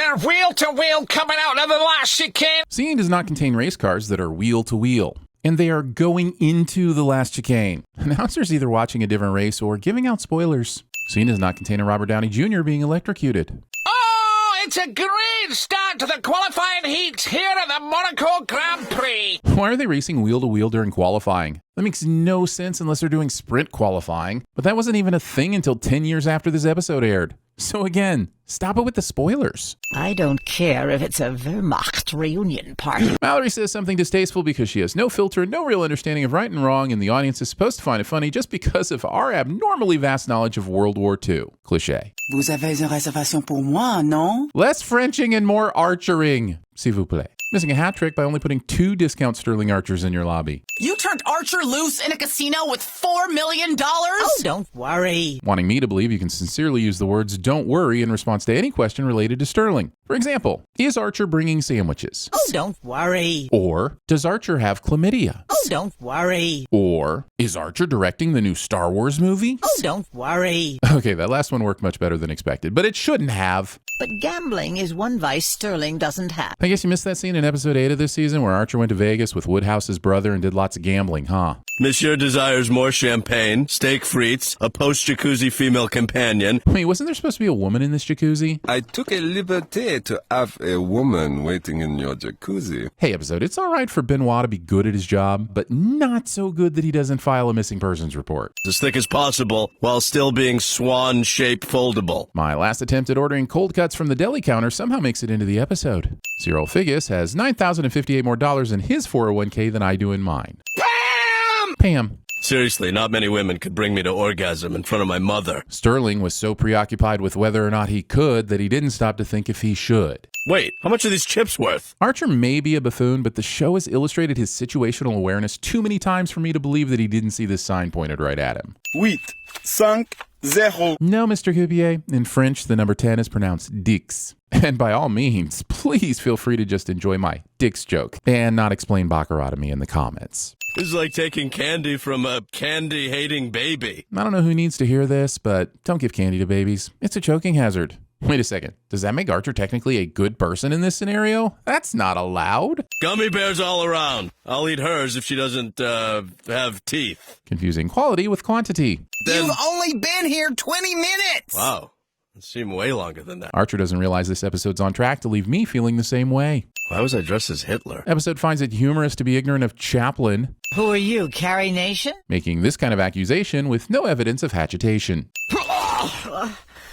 They're wheel-to-wheel coming out of the last chicane. Scene does not contain race cars that are wheel-to-wheel, and they are going into the last chicane. Announcers either watching a different race or giving out spoilers. Scene does not contain a Robert Downey Jr. being electrocuted. Oh, it's a great start to the qualifying heats here at the Monaco Grand Prix. Why are they racing wheel-to-wheel during qualifying? That makes no sense unless they're doing sprint qualifying, but that wasn't even a thing until 10 years after this episode aired. So again, stop it with the spoilers. I don't care if it's a Wehrmacht reunion party. Mallory says something distasteful because she has no filter and no real understanding of right and wrong, and the audience is supposed to find it funny just because of our abnormally vast knowledge of World War II. Cliché. Vous avez une réservation pour moi, non? Less Frenching and more archering, s'il vous plaît. Missing a hat trick by only putting 2 discount Sterling Archers in your lobby. You turned Archer loose in a casino with $4 million? Oh, don't worry. Wanting me to believe you can sincerely use the words "don't worry" in response to any question related to Sterling. For example, is Archer bringing sandwiches? Oh, don't worry. Or does Archer have chlamydia? Oh, don't worry. Or is Archer directing the new Star Wars movie? Oh, don't worry. Okay, that last one worked much better than expected, but it shouldn't have. But gambling is one vice Sterling doesn't have. I guess you missed that scene in episode 8 of this season where Archer went to Vegas with Woodhouse's brother and did lots of gambling, huh? Monsieur desires more champagne, steak frites, a post-jacuzzi female companion. Wait, wasn't there supposed to be a woman in this jacuzzi? I took a liberty to have a woman waiting in your jacuzzi. Hey, episode, it's all right for Benoit to be good at his job, but not so good that he doesn't file a missing persons report. As thick as possible, while still being swan-shaped foldable. My last attempt at ordering cold cuts from the deli counter somehow makes it into the episode. Cyril Figgis has $9,058 more in his 401k than I do in mine. Pam. Seriously, not many women could bring me to orgasm in front of my mother. Sterling was so preoccupied with whether or not he could that he didn't stop to think if he should. Wait, how much are these chips worth? Archer may be a buffoon, but the show has illustrated his situational awareness too many times for me to believe that he didn't see this sign pointed right at him. 8, 5, 0. No, Mr. Cupier. In French, the number 10 is pronounced dix. And by all means, please feel free to just enjoy my dix joke and not explain Baccarat to me in the comments. This is like taking candy from a candy-hating baby. I don't know who needs to hear this, but don't give candy to babies. It's a choking hazard. Wait a second. Does that make Archer technically a good person in this scenario? That's not allowed. Gummy bears all around. I'll eat hers if she doesn't, have teeth. Confusing quality with quantity. You've only been here 20 minutes! Wow. It seemed way longer than that. Archer doesn't realize this episode's on track to leave me feeling the same way. Why was I dressed as Hitler? Episode finds it humorous to be ignorant of Chaplin, Who are you, Carrie Nation? making this kind of accusation with no evidence of hagitation.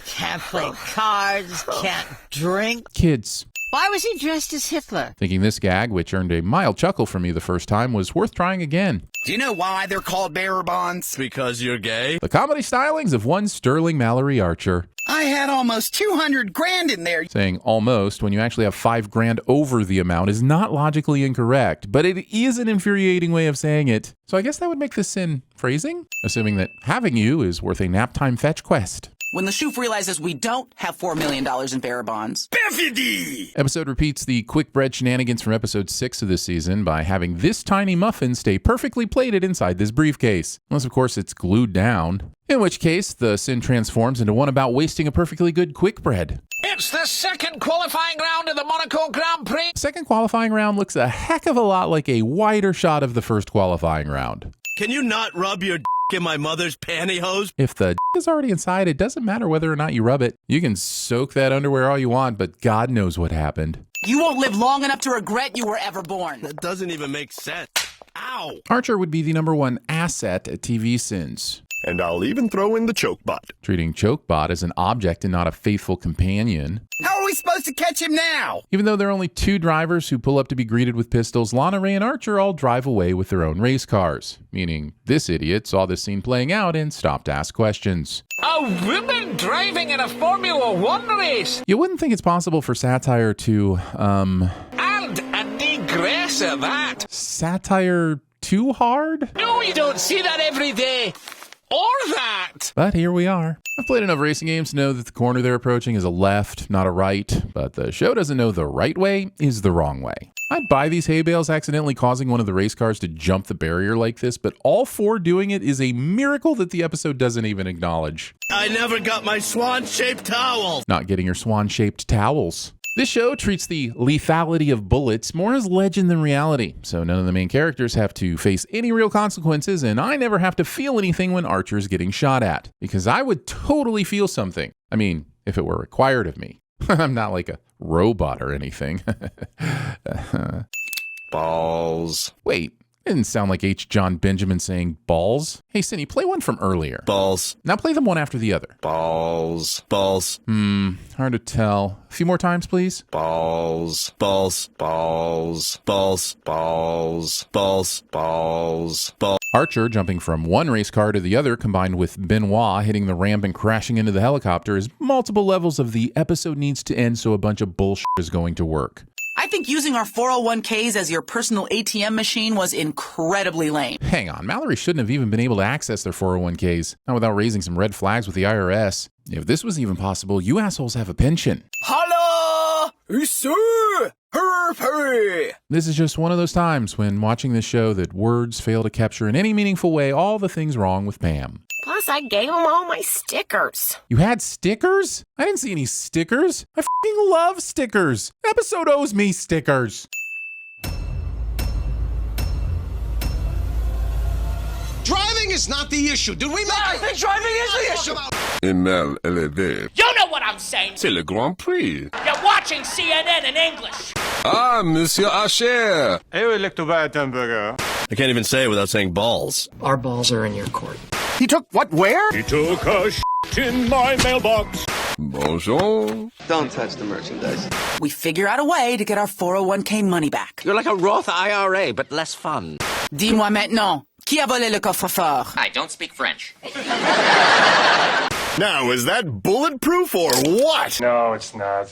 Can't play cards, can't drink. Kids. Why was he dressed as Hitler? Thinking this gag, which earned a mild chuckle from me the first time, was worth trying again. Do you know why they're called bearer bonds? Because you're gay? The comedy stylings of one Sterling Mallory Archer. I had almost 200 grand in there. Saying almost when you actually have $5,000 over the amount is not logically incorrect, but it is an infuriating way of saying it. So I guess that would make this sin phrasing, assuming that having you is worth a nap time fetch quest. When the Shoof realizes we don't have $4 million in bearer bonds. Perfidy! Episode repeats the quick bread shenanigans from episode 6 of this season by having this tiny muffin stay perfectly plated inside this briefcase. Unless, of course, it's glued down. In which case, the sin transforms into one about wasting a perfectly good quick bread. It's the second qualifying round of the Monaco Grand Prix. Second qualifying round looks a heck of a lot like a wider shot of the first qualifying round. Can you not rub your in my mother's pantyhose? If the is already inside, it doesn't matter whether or not you rub it. You can soak that underwear all you want, but God knows what happened. You won't live long enough to regret you were ever born. That doesn't even make sense. Ow! Archer would be the #1 asset at TVSins. And I'll even throw in the chokebot. Treating Chokebot as an object and not a faithful companion. How are we supposed to catch him now? Even though there are only 2 drivers who pull up to be greeted with pistols, Lana Ray and Archer all drive away with their own race cars. Meaning, this idiot saw this scene playing out and stopped to ask questions. A woman driving in a Formula One race! You wouldn't think it's possible for satire to, And a negress at that! Satire too hard? No, you don't see that every day! Or that! But here we are. I've played enough racing games to know that the corner they're approaching is a left, not a right, but the show doesn't know the right way is the wrong way. I'd buy these hay bales accidentally causing one of the race cars to jump the barrier like this, but all 4 doing it is a miracle that the episode doesn't even acknowledge. I never got my swan-shaped towel. Not getting your swan-shaped towels. This show treats the lethality of bullets more as legend than reality, so none of the main characters have to face any real consequences, and I never have to feel anything when Archer is getting shot at, because I would totally feel something. I mean, if it were required of me. I'm not like a robot or anything. Balls. Wait, didn't sound like H. John Benjamin saying balls. Hey, Cindy, play one from earlier. Balls. Now play them one after the other. Balls. Balls. Hard to tell. A few more times, please. Balls. Balls. Balls. Balls. Balls. Balls. Balls. Balls. Archer jumping from one race car to the other, combined with Benoit hitting the ramp and crashing into the helicopter, is multiple levels of the episode needs to end so a bunch of bullshit is going to work. I think using our 401ks as your personal ATM machine was incredibly lame. Hang on, Mallory shouldn't have even been able to access their 401ks, not without raising some red flags with the IRS. If this was even possible, you assholes have a pension. Holla! Hurry! This is just one of those times when watching this show that words fail to capture in any meaningful way all the things wrong with Pam. Plus, I gave him all my stickers. You had stickers? I didn't see any stickers. I f***ing love stickers. Episode owes me stickers. Driving is not the issue. Did we make I think driving is the issue. Email élevé. You know what I'm saying. C'est le Grand Prix. You're watching CNN in English. Ah, Monsieur Asher. I would like to buy a hamburger. I can't even say it without saying balls. Our balls are in your court. He took what? Where? He took a in my mailbox. Bonjour. Don't touch the merchandise. We figure out a way to get our 401k money back. You're like a Roth IRA, but less fun. Dis-moi maintenant, qui a volé le coffre-fort? I don't speak French. Now, is that bulletproof or what? No, it's not.